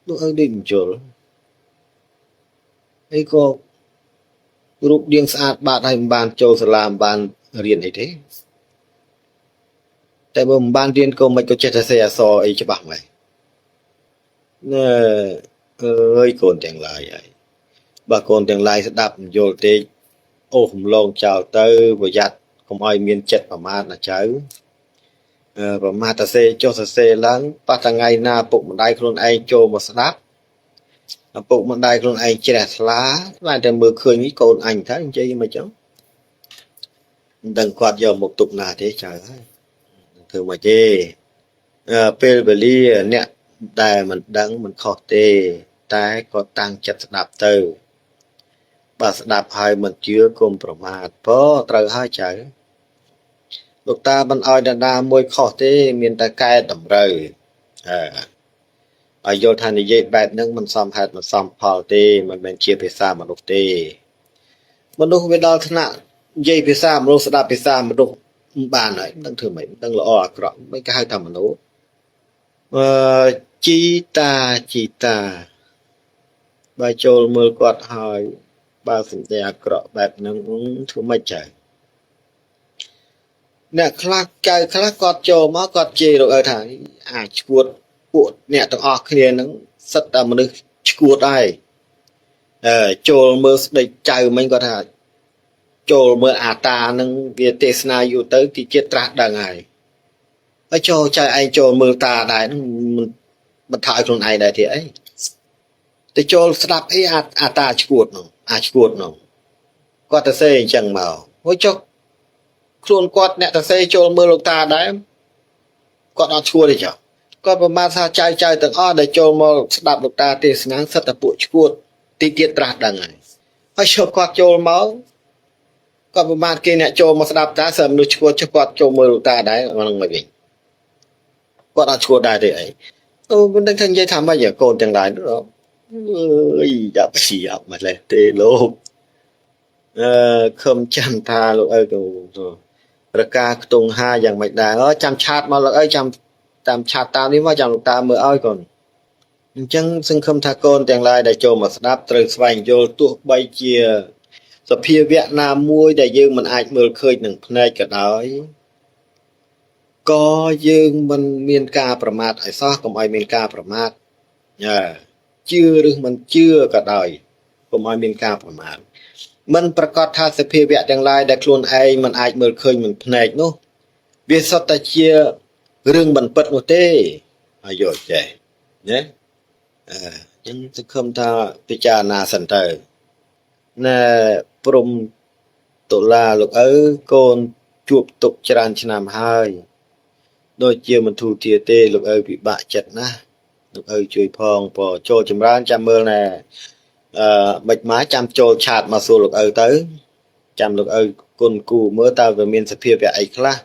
លោកឲ្យដូចមិនយល់អីក៏រូបរាងស្អាតបាតហើយមិនបានចូលសាលាមិនបានរៀនអីទេតែបើមិនបានរៀនក៏មិនក៏ចេះតែសេអសរអីច្បាស់ហ្មងណែអើយកូនទាំងឡាយហើយបើកូនទាំងឡាយស្ដាប់មិនយល់ទេអូសរំលងចោលទៅប្រយ័ត្នកុំឲ្យមានចិត្តប្រមាថណាចៅប្រមាថតែសេចុះសរសេរឡើងប៉ះថ្ងៃណាពុកម្ដាយខ្លួនឯងចូលមកស្ដាប់ពុកម្ដាយខ្លួនឯងជ្រះថ្លាតែតែមើលឃើញកូនអញថានិយាយមិនចឹងមិនដឹងគាត់យកមកទុកណាទេចៅហើយធ្វើមកទេពេលវេលាអ្នកដែលមិនដឹងមិនខុសទេតែក៏តាំងចិត្តស្ដាប់ទៅបើស្ដាប់ហើយមិនជឿកុំប្រមាថព្រោះត្រូវហើយចៅលោកតាមិនអោយដដាមួយខុសទេមានតែកែតម្រូវឲ្យយល់ថានិយាយបែបហ្នឹងមិនសមហេតុមិនសមផលទេមិនមែនជាភាសាមនុស្សទេមនុស្សវាដល់ថ្នាក់និយាយភាសាមនុស្សស្ដាប់ភាសាមនុស្សមិនបានហើយមិនដឹងធ្វើម៉េចមិនដឹងល្អអាក្រក់មិនគេហៅថាមនុស្សជីតាបើចូលមើលគាត់ហើយបើសម្ដីអាក្រក់បែបហ្នឹងធ្វើម៉េចចៅអ្នកខ្លះចៅខ្លះគាត់ចូលមកគាត់ជេរលោកឪថាអាចឈួតពួកអ្នកទាំងអស់គ្នាហ្នឹងសិតតែមនុស្សឈួតហើយចូលមើលស្ដេចចៅមិញគាត់ថាចូលមើលអាតាហ្នឹងវាទេសនាយូរទៅទីជាតិត្រាស់ដឹងហើយចូលចៅឯងចូលមើលតាដែរហ្នឹងមិនថាឲ្យខ្លួនឯងដែរទេអី ទៅចូលស្ដាប់អីអាតាឈួតនោះឈួតនោះគាត់ទៅសេអញ្ចឹងមកហូចចុះខ្លួនគាត់អ្នកទៅសេចូលមើលលោកតាដែរគាត់អត់ឈួតទេចុះគាត់ប្រមាថថាចៅទាំងអស់ដែលចូលមកស្ដាប់លោកតាទេសនាសិតតែពួកឈួតទីទៀតត្រាស់ដឹងហើយជប់គាត់ចូលមកគាត់ប្រមាថគេអ្នកចូលមកស្ដាប់តាសើមនុស្សឈួតចុះគាត់ចូលមើលលោកតាដែរហ្នឹងមកវិញគាត់អត់ឈួតដែរទេអីអូមិនដឹងថានិយាយថាម៉េចកូនទាំងឡាយនោះអើយយ៉ាប់ស៊ីយ៉ាប់មកលេះទេលោកខំចាំថាលោកអើទៅប្រកាខ្ទង់5យ៉ាងម៉េចដែរចាំឆាតមកលោកអើចាំតាមឆាតតាមនេះមកចាំលោកតាមើលឲ្យកូនអញ្ចឹងសង្ឃឹមថាកូនទាំងឡាយដែលចូលមកស្ដាប់ត្រូវស្វែងយល់ទោះបីជាសភាវៈណាមួយដែលយើងមិនអាចមើលឃើញនឹងភ្នែកក៏ដោយក៏យើងមិនមានការប្រមាថឲ្យសោះកុំឲ្យមានការប្រមាថជឿឬមិនជឿក៏ដោយកុំឲ្យមានការប្រមាថមិនប្រកាសថាសភាវៈទាំងឡាយដែលខ្លួនឯងមិនអាចមើលឃើញនឹងភ្នែកនោះវាសុទ្ធតែជារឿងមិនពិតនោះទេឲ្យយល់ចេះណាអញ្ចឹងសង្ឃឹមថាពិចារណាសិនទៅណែព្រំតុលាលោកឪកូនជួបទុកច្រើនឆ្នាំហើយដូចជាមិនធូរធារទេលោកឪពិបាកចិត្តណាស់លោកឪជួយផងព្រោះចូលចម្រើនចាំមើលណែមិនមកចាំចូលឆាតមកសួរលោកឪទៅចាំលោកឪគុណគូមើលតើវាមានសភាវៈអីខ្លះ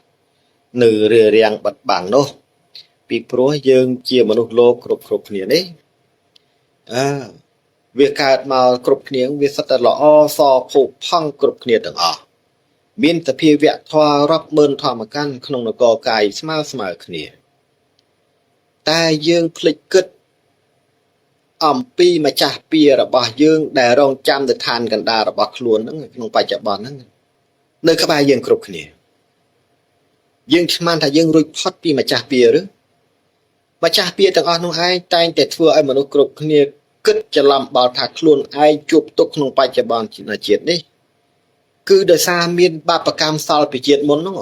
នៅរារាំងបាត់បាំងនោះពីព្រោះយើងជាមនុស្សលោកគ្រប់គ្នានេះវាកើតមកគ្រប់គ្នាវាសិតតែល្អសភោគផង់គ្រប់គ្នាទាំងអស់មានសភាវៈធម៌រាប់ម៉ឺនធម្មកាន់ក្នុងនគរកាយស្មើគ្នាតែយើងភ្លេចគិតអំពីម្ចាស់ពីរបស់យើងដែលរងចាំទៅឋានកណ្ដាលរបស់ខ្លួនហ្នឹងក្នុងបច្ចុប្បន្នហ្នឹងនៅក្បែរយើងគ្រប់គ្នាយើងឆ្មានថាយើងរួចផុតពីម្ចាស់ពីឬម្ចាស់ពីទាំងអស់នោះឯងតែងតែធ្វើឲ្យមនុស្សគ្រប់គ្នាគិតច្រឡំបល់ថាខ្លួនឯងជួបទុកក្នុងបច្ចុប្បន្នជាតិនេះគឺដោយសារមានបាបកម្មសល់ពីជាតិមុនហ្នឹង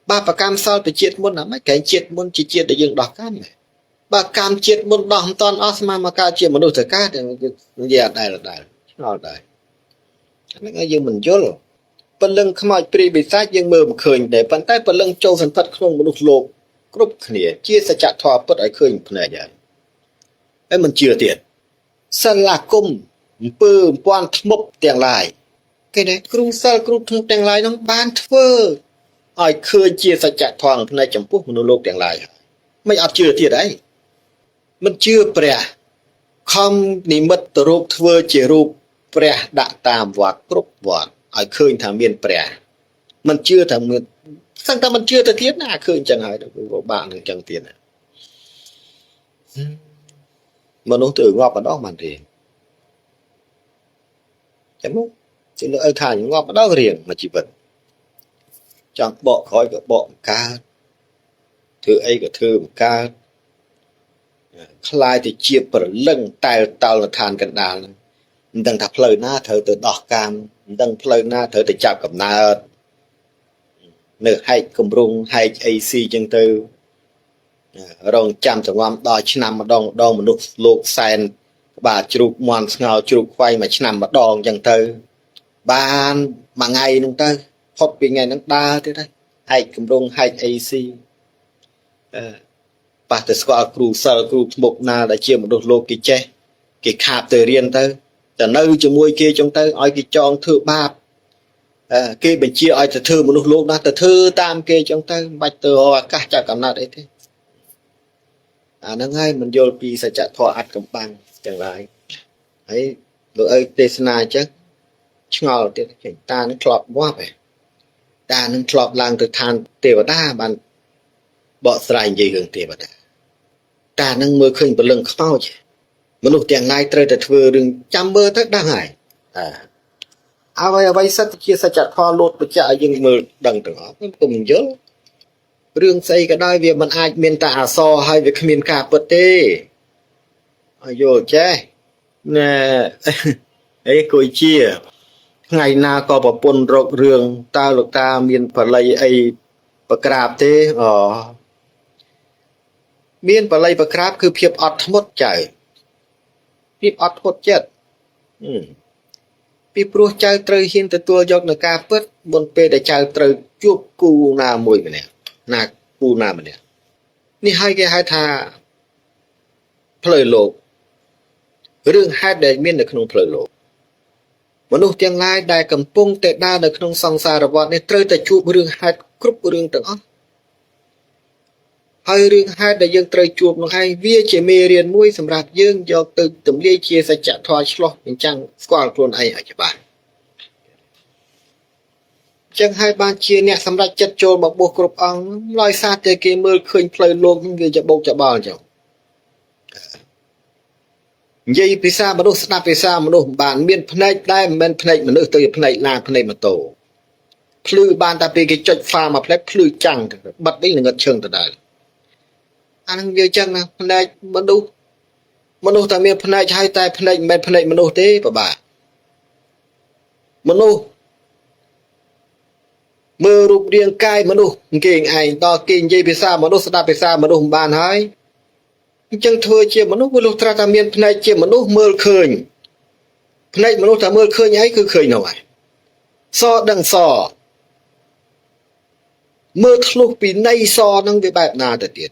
បាបកម្មសល់ពីជាតិមុនណាមិនកែជាតិមុនជាជាតិដែលយើងដោះកម្មបាបកម្មជាតិមុនដោះមិនតាន់អស់ស្មើមកកើតជាមនុស្សទៅកើតនិយាយអត់ដែលឆ្ងល់ដែរហ្នឹងឲ្យយើងមិនយល់ពលឹងខ្មោចព្រាយបិសាចយើងមើលមិនឃើញដែរប៉ុន្តែពលឹងចូលសន្តិដ្ឋក្នុងមនុស្សលោកគ្រប់គ្នាជាសច្ចធម៌ពិតឲ្យឃើញភ្នែកហើយមិនជឿទៀតសិលាគមអំពើអំពាន់ធ្មប់ទាំងឡាយគេណាគ្រូសិលគ្រូធ្មប់ទាំងឡាយនោះបានធ្វើឲ្យឃើញជាសច្ចធម៌ផ្នែកចំពោះមនុស្សលោកទាំងឡាយមិនអត់ជឿទៀតអីមិនជឿព្រះខំនិមិត្តរូបធ្វើជារូបព្រះដាក់តាមវត្តគ្រប់វត្តឲ្យឃើញថាមានព្រះមិនជឿថាមានសឹងតែមិនជឿទៅទៀតណាឃើញចឹងហើយវាបាក់នឹងចឹងទៀតមនុស្សទៅងាប់ម្ដងបានទេចាំមកជិះលើឲ្យថាងាប់ម្ដងរៀងមួយជីវិតចង់បកក្រោយក៏បកកើតធ្វើអីក៏ធ្វើកើតខ្លាយទៅជាប្រលឹងតែលតលឋានកណ្ដាលមិនដឹងថាផ្លូវណាត្រូវទៅដោះកម្មមិនដឹងផ្លូវណាត្រូវទៅចាប់កំណើតនៅហែកគម្រងហែកអីស៊ីចឹងទៅរងចាំសង្ងំដល់ឆ្នាំម្ដងមនុស្សលោកសែនក្បាលជ្រូកមន់ស្ងោជ្រូកខ្វៃមួយឆ្នាំម្ដងចឹងទៅបានមួយថ្ងៃហ្នឹងទៅផុតពីថ្ងៃហ្នឹងដើរទៀតហើយហែកគម្រងហែកអីស៊ីប៉ះទៅស្គាល់គ្រូសិលគ្រូធ្មប់ណាដែលជាមនុស្សលោកគេចេះគេខាបទៅរៀនទៅតែនៅជាមួយគេចឹងទៅឲ្យគេចងធ្វើបាបគេបញ្ជាឲ្យទៅធ្វើមនុស្សលោកណាទៅធ្វើតាមគេចឹងទៅមិនបាច់ទៅរកឱកាសចាក់កំណត់អីទេអាហ្នឹងហើយមិនយល់ពីសច្ចធម៌អត្តកំបាំងទាំងឡាយហើយលោកអើទេសនាអញ្ចឹងឆ្ងល់ទៀតតានឹងធ្លាប់ងាប់ឯតានឹងធ្លាប់ឡើងទៅឋានទេវតាបានបកស្រាយនិយាយរឿងទេវតាតានឹងមើលឃើញព្រលឹងខ្មោចមនុស្សទាំងឡាយត្រូវតែធ្វើរឿងចាំមើលទៅដឹងហើយអ្វីសិតជាសច្ចធម៌លោតបច្ចៈឲ្យយើងមើលដឹងទាំងអស់ពុំយល់រឿងស្អីក៏ដោយវាមិនអាចមានតែអសរហើយវាគ្មានការពិតទេឲ្យយល់ចេះណែអីគួយជាថ្ងៃណាក៏ប្រពន្ធរករឿងតើលោកតាមានបល័យអីប្រក្រាបទេមានបល័យប្រក្រាបគឺភាពអត់ធ្មត់ចៅ ភាពអត់ធ្មត់ចិត្តពីព្រោះចៅត្រូវហ៊ានទទួលយកនឹងការពិតមុនពេលដែលចៅត្រូវជួបគូណាមួយម្នាក់ណាគូណាម្នាក់នេះហើយគេហៅថាផ្លូវលោករឿងហេតុដែលមាននៅក្នុងផ្លូវលោកមនុស្សទាំងឡាយដែលកំពុងតែដើរនៅក្នុងសង្សារវដ្តនេះត្រូវតែជួបរឿងហេតុគ្រប់រឿងទាំងអស់ហើយរឿងហេតុដែលយើងត្រូវជួបនោះឯងវាជាមេរៀនមួយសម្រាប់យើងយកទៅទម្លាយជាសច្ចធម៌ឆ្លោះអញ្ចឹងស្គាល់ខ្លួនឯងឲ្យច្បាស់ចឹងហើយបានជាអ្នកសម្រេចចិត្តចូលមកបោះគ្រប់អង្គដោយសារតែគេមើលឃើញផ្លូវលោកនឹងវាច្បោកច្បល់អញ្ចឹងនិយាយភាសាមនុស្សស្ដាប់ភាសាមនុស្សបានមានភ្នែកដែរមិនមែនភ្នែកមនុស្សទៅភ្នែកឡានភ្នែកម៉ូតូភ្លឺបានតែពេលគេចុចហ្វាមកផ្លែភ្លឺចាំងបិទវិញនឹងងឹតឈឹងទៅដែរអានឹងវាចឹងណាភ្នែកមនុស្សតែមានភ្នែកហើយតែភ្នែកមិនមែនភ្នែកមនុស្សទេប្របាទមនុស្សមើលរូបរាងកាយមនុស្សគេឯងដល់គេនិយាយភាសាមនុស្សស្ដាប់ភាសាមនុស្សមិនបានហើយអញ្ចឹងធ្វើជាមនុស្សវាលុះត្រាតែមានភ្នែកជាមនុស្សមើលឃើញភ្នែកមនុស្សតែមើលឃើញហើយគឺឃើញនោះហើយសដឹងសមើលធ្លុះពីនៃសនឹងវាបែបណាទៅទៀត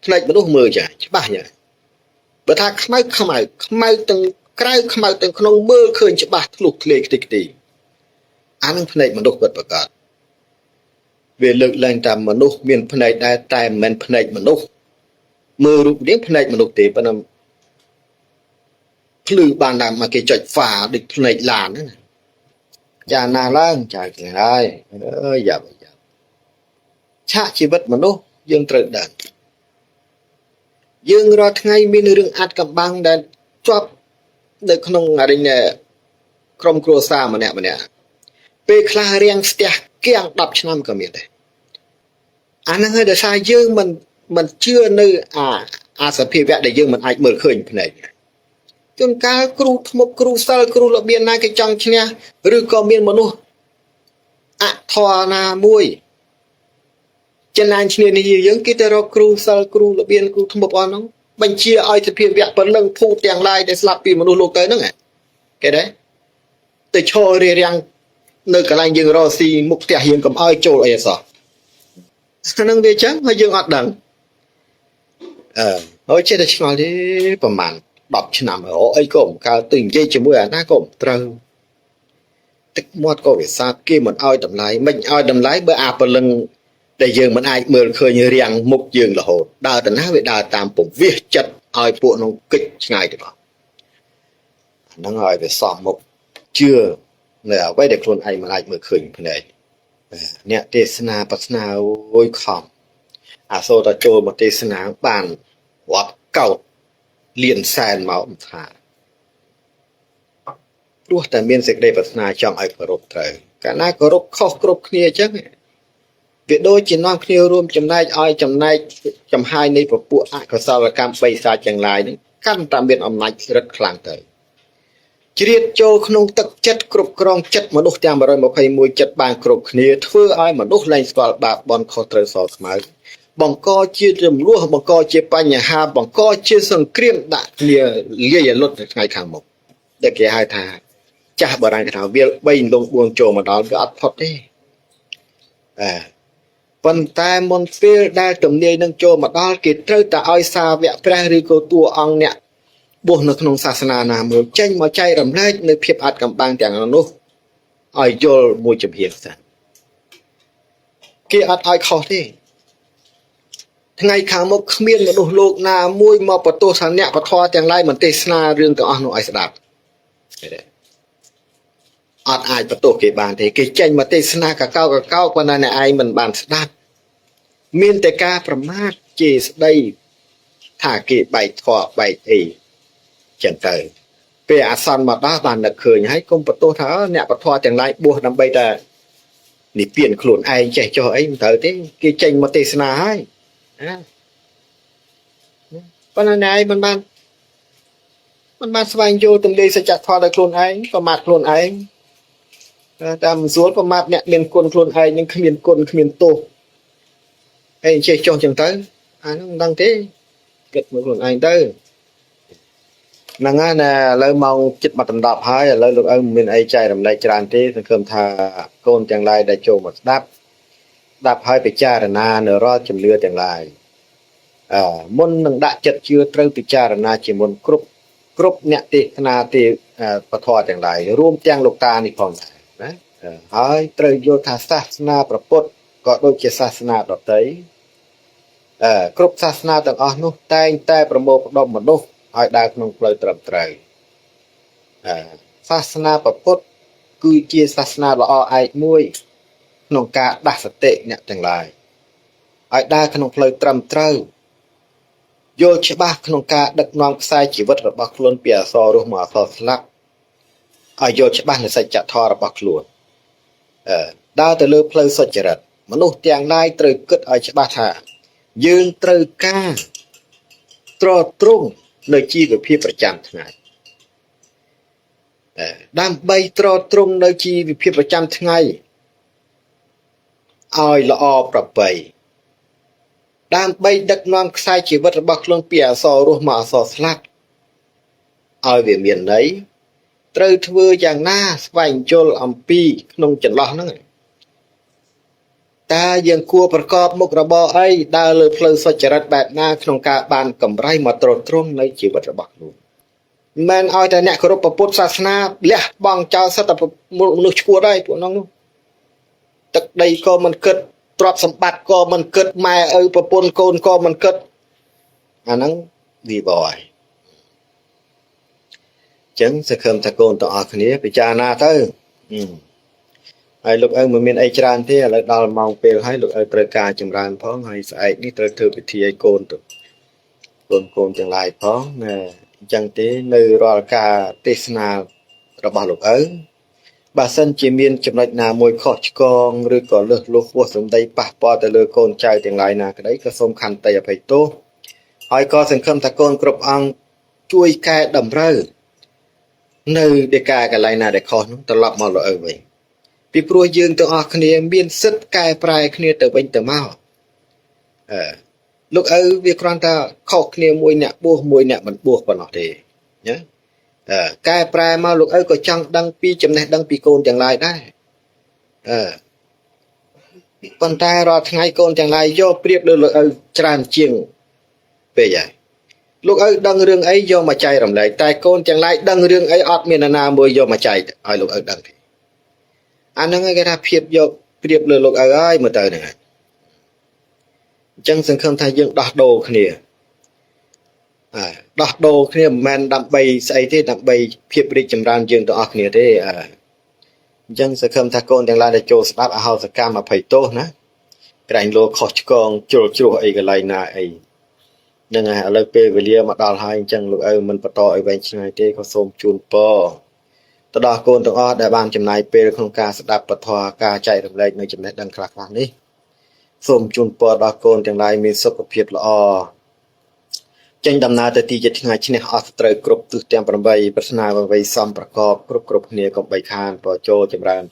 ភ្នែកមនុស្សមើលចាច្បាស់ចាបើថាខ្មៅទាំងក្រៅខ្មៅទាំងក្នុងមើលឃើញច្បាស់ធ្លុះធ្លាយខ្ទេចខ្ទីអានឹងភ្នែកមនុស្សពិតប្រាកដវាលើកឡើងថាមនុស្សមានភ្នែកដែរតែមិនមែនភ្នែកមនុស្សមើលរូបរាងភ្នែកមនុស្សទេប៉ុន្តែភ្លឺបានតែមកគេចុចហ្វាដូចភ្នែកឡានហ្នឹងចាណាឡើងចាគេហើយអើយយ៉ាឆាកជីវិតមនុស្សយើងត្រូវដឹងយើងរាល់ថ្ងៃមានរឿងអាត់កំបាំងដែលជាប់នៅក្នុងអរិញក្រុមគ្រួសារម្នាក់ពេលខ្លះរៀងស្ទះគៀង10ឆ្នាំក៏មានដែរអាហ្នឹងហើយដោយសារយើងមិនជឿនៅអាសភាវៈដែលយើងមិនអាចមើលឃើញភ្នែកជួនកាលគ្រូធ្មប់គ្រូសិលគ្រូរបៀនណាគេចង់ឈ្នះឬក៏មានមនុស្សអធរណាមួយចំណានឈ្នះនេះយើងគេទៅរកគ្រូសិលគ្រូរបៀនគ្រូធ្មប់អស់ហ្នឹងបញ្ជាឲ្យសភាវៈប៉ុណ្ណឹងភូតទាំងឡាយដែលស្លាប់ពីមនុស្សលោកទៅហ្នឹងគេដែរទៅឈររារាំងនៅកន្លែងយើងរកស៊ីមុខផ្ទះយើងកុំឲ្យចូលអីអសោះហ្នឹងវាចឹងហើយយើងអត់ដឹងហើយចេះតែឆ្ងល់ទេប្រហែល10ឆ្នាំអីក៏មិនកើតទៅនិយាយជាមួយអាណាក៏មិនត្រូវទឹកមាត់ក៏វាសាបគេមិនឲ្យតម្លៃមិនឲ្យតម្លៃបើអាព្រលឹងដែលយើងមិនអាចមើលឃើញរាំងមុខយើងរហូតដើរទៅណាវាដើរតាមពវិសចិត្តឲ្យពួកនោះគិតឆ្ងាយទៅបងហ្នឹងឲ្យវាសមមុខជឿនៅអ្វីដែលខ្លួនឯងមិនអាចមើលឃើញភ្នែកអ្នកទេសនាបស្នាអូយខំអាសូរតចូលមកទេសនាបានវត្តកោតលៀនសែនមកថាព្រោះតែមានសេចក្តីប្រាថ្នាចង់ឲ្យគោរពត្រូវកាលណាគោរពខុសគ្រប់គ្នាអញ្ចឹងវាដូចជានាំគ្នារួមចំណែកឲ្យចំណែកចំហាយនៃពពួកអកុសលកម្មបិសាចទាំងឡាយនេះកាន់តែមានអំណាចរិទ្ធខ្លាំងទៅជ្រៀតចូលក្នុងទឹកចិត្តគ្រប់គ្រងចិត្តមនុស្សទាំង121ចិត្តបានគ្រប់គ្នាធ្វើឲ្យមនុស្សលែងស្គាល់បាបបន់ខុសត្រូវសស្មើបង្កជារំលោះបង្កជាបញ្ហាបង្កជាសង្គ្រាមដាក់គ្នាលាយលុតនៅថ្ងៃខាងមុខដែលគេហៅថាចាស់បរាណថាវា3លង4ចូលមកដល់វាអត់ផុតទេប៉ុន្តែមុនពេលដែលទំនាយនឹងចូលមកដល់គេត្រូវតែឲ្យសាវកព្រះឬក៏តួអង្គអ្នកបួសនៅក្នុងសាសនាណាមួយចេញមកចែករំលែកនៅភាពអាចកំបាំងទាំងនោះឲ្យយល់មួយជំហានសិនគេអត់ឲ្យខុសទេថ្ងៃខាងមុខគ្មានមនុស្សលោកណាមួយមកបន្ទោសថាអ្នកពធទាំងឡាយមិនទេសនារឿងទាំងអស់នោះឲ្យស្ដាប់អត់អាចបន្ទោសគេបានទេគេចេញមកទេសនាកកោប៉ុន្តែអ្នកឯងមិនបានស្ដាប់មានតែការប្រមាថជេរស្ដីថាគេបែកធေါ်បែកអីចឹងទៅពេលអាសន្នមកដល់បាននឹកឃើញហើយកុំបន្ទោសថាអ្នកពធទាំងឡាយបួសដើម្បីតែនិព្វានខ្លួនឯងចេះចុះអីមិនត្រូវទេគេចេញមកទេសនាហើយប៉ុន្តែអ្នកឯងមិនបានស្វែងយល់ទម្លាយសច្ចធម៌ដោយខ្លួនឯងប្រមាថខ្លួនឯងតាមស្រួលប្រមាថអ្នកមានគុណខ្លួនឯងនឹងគ្មានគុណគ្មានទោសហើយចេះចុះចឹងទៅអានោះមិនដឹងទេគិតមកខ្លួនឯងទៅ ហ្នឹងហើយណាឥឡូវម៉ោងចិត្តមកដណ្ដប់ហើយឥឡូវលោកឪមានអីចែករំលែកច្រើនទេសង្ឃឹមថាកូនទាំងឡាយដែលចូលមកស្ដាប់ហើយពិចារណានៅរាល់ជំនឿទាំងឡាយមុននឹងដាក់ចិត្តជឿត្រូវពិចារណាជាមុនគ្រប់អ្នកទេសនាទេពធទាំងឡាយរួមទាំងលោកតានេះផងដែរណាហើយត្រូវយល់ថាសាសនាព្រះពុទ្ធក៏ដូចជាសាសនាដទៃគ្រប់សាសនាទាំងអស់នោះតែងតែប្រមូលផ្ដុំមនុស្សឲ្យដើរក្នុងផ្លូវត្រឹមត្រូវសាសនាព្រះពុទ្ធគឺជាសាសនាល្អឯកមួយក្នុងការដាស់សតិអ្នកទាំងឡាយឲ្យដើរក្នុងផ្លូវត្រឹមត្រូវយល់ច្បាស់ក្នុងការដឹកនាំខ្សែជីវិតរបស់ខ្លួនពីអសររស់មកអសរស្លាប់ឲ្យយល់ច្បាស់នៅសច្ចធម៌របស់ខ្លួនដើរទៅលើផ្លូវសុចរិតមនុស្សទាំងឡាយត្រូវគិតឲ្យច្បាស់ថាយើងត្រូវការទ្រទ្រង់នៅជីវភាពប្រចាំថ្ងៃដើម្បីទ្រទ្រង់នៅជីវភាពប្រចាំថ្ងៃឲ្យល្អប្រពៃដើម្បីដឹកនាំខ្សែជីវិតរបស់ខ្លួនពីអសររស់មកអសរស្លាប់ឲ្យវាមានន័យត្រូវធ្វើយ៉ាងណាស្វែងយល់អំពីក្នុងចន្លោះហ្នឹងតើយើងគួរប្រកបមុខរបរអីដើរលើផ្លូវសុចរិតបែបណាក្នុងការបានកម្រៃមកទ្រទ្រង់នៅជីវិតរបស់ខ្លួនមិនឲ្យតែអ្នកគោរពពុទ្ធសាសនាលះបង់ចោលសិទ្ធិមនុស្សឈួតហើយពួកនោះទឹកដីក៏មិនគិតទ្រព្យសម្បត្តិក៏មិនគិតម៉ែឪប្រពន្ធកូនក៏មិនគិតអាហ្នឹងវាបយចឹងសង្ឃឹមថាកូនទាំងអស់គ្នាពិចារណាទៅហើយលោកឪមិនមានអីច្រើនទេឥឡូវដល់ម៉ោងពេលហើយលោកឪត្រូវការចម្រើនផងហើយស្អែកនេះត្រូវធ្វើពិធីឲ្យកូនទៅកូនទាំងឡាយផងណាអញ្ចឹងទេនៅរាល់ការទេសនារបស់លោកឪបើសិនជាមានចំណុចណាមួយខុសឆ្គងឬក៏លើសលុះហួសសម្ដីប៉ះពាល់ទៅលើកូនចៅទាំងឡាយណាក្តីក៏សូមខន្តីអភ័យទោសហើយក៏សង្ឃឹមថាកូនគ្រប់អង្គជួយកែតម្រូវនៅនៃការកន្លែងណាដែលខុសនោះត្រឡប់មកលោកឪវិញពីព្រោះយើងទាំងអស់គ្នាមានសិទ្ធិកែប្រែគ្នាទៅវិញទៅមកលោកឪវាគ្រាន់តែខុសគ្នាមួយអ្នកបួសមួយអ្នកមិនបួសប៉ុណ្ណោះទេណាកែប្រែមកលោកឪក៏ចង់ដឹងពីចំណេះដឹងពីកូនទាំងឡាយដែរប៉ុន្តែរាល់ថ្ងៃកូនទាំងឡាយយកប្រៀបលើលោកឪច្រើនជាងពេកហើយលោកឪដឹងរឿងអីយកមកចែករំលែកតែកូនទាំងឡាយដឹងរឿងអីអត់មាននរណាមួយយកមកចែកឲ្យលោកឪដឹងទេអាហ្នឹងគេថាភាពយកប្រៀបលើលោកឪហើយមើលទៅហ្នឹងហើយអញ្ចឹងសង្ឃឹមថាយើងដោះដូរគ្នាដោះដូរគ្នាមិនមែនដើម្បីស្អីទេដើម្បីភាពរីកចម្រើនយើងទាំងអស់គ្នាទេអញ្ចឹងសង្ឃឹមថាកូនទាំងឡាយដែលចូលស្ដាប់អហោសកម្មអភ័យទោសណាក្រែងលោខុសឆ្គងជ្រុលជ្រោះអីកន្លែងណាអីហ្នឹងហើយឥឡូវពេលវេលាមកដល់ហើយអញ្ចឹងលោកឪមិនបន្តឲ្យវែងឆ្ងាយទេក៏សូមជូនពរទៅដល់កូនទាំងអស់ដែលបានចំណាយពេលក្នុងការស្ដាប់ពធការចែករំលែកនៅចំណេះដឹងខ្លះៗនេះសូមជូនពរដល់កូនទាំងឡាយមានសុខភាពល្អចេញដំណើរទៅទីជិតឆ្ងាយឈ្នះអស់ត្រូវគ្រប់ទិសទាំង8ប្រាថ្នាអ្វីសំប្រកបគ្រប់គ្នាកុំបីខានពរចូលចម្រើន